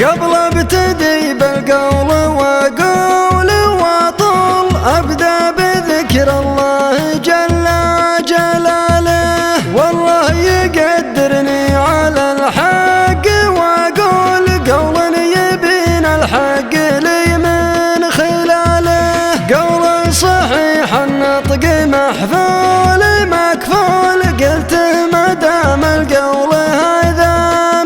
قبل ابتدي بالقول واقول واطول ابدا بذكر الله جل جلاله. والله يقدرني على الحق واقول قول يبين الحق لي من خلاله. قول صحيح النطق محفول مكفول قلته ما دام القول هذا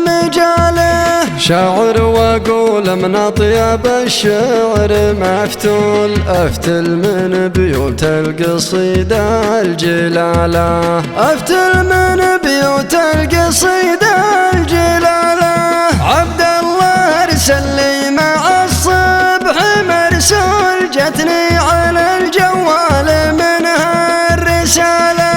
مجاله. شاعر واقول من اطيب الشعر مفتول افتل من بيوت القصيدة الجلالة. افتل من بيوت القصيدة الجلالة. عبد الله ارسل لي مع الصبح مرسول جتني على الجوال منها الرسالة.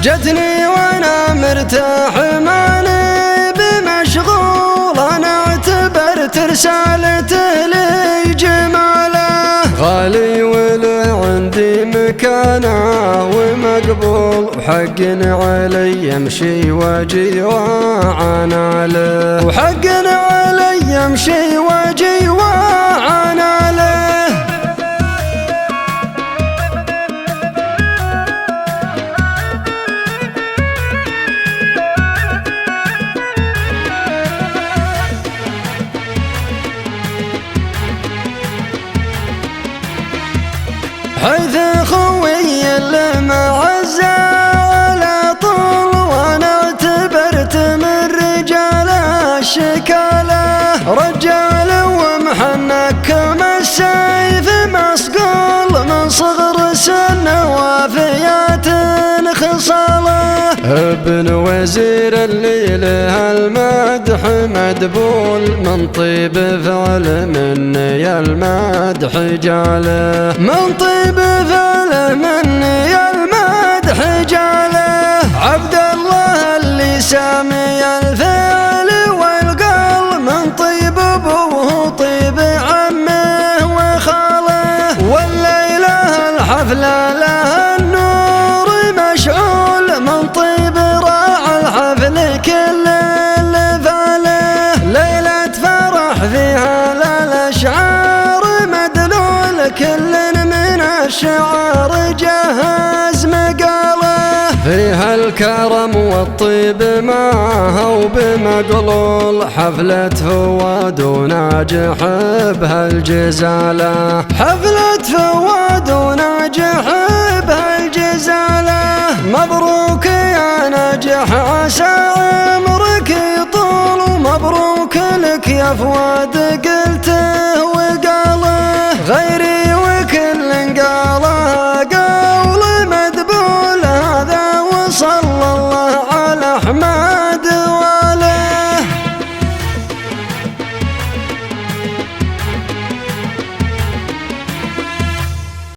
جتني وانا مرتاح ماني بمشغول انا اعتبرت رسالته لي جماله. غالي وله عندي مكانه ومقبول وحق علي يمشي واجي وعناله. وحق علي يمشي واجي وعناله. حيث خوي المعزة على طول وانا اعتبرت من رجال الشكالة. رجال ومحنك كما السيف مسقول من صغر سن وافيات خصاله. ابن وزير اللي له المدح مدبول من طيب فعل مني المدح جاله. من طيب فعل مني المدح جاله. عبد الله اللي سامي الفعل والقال من طيب ابوه طيب عمه وخاله. والليله الحفله لها النور مشعول من طيب راعى الحفل كل اللي فاله. ليله فرح فيها للاشعار مدلول كل من الشعر جهز مقاله. فيها الكرم والطيب معها وبمقلول حفلة فؤاد وناجح بهالجزالة. حفلة فؤاد وناجح بهالجزالة. مبروك يا ناجح عسى عمرك يطول ومبروك لك يا فؤاد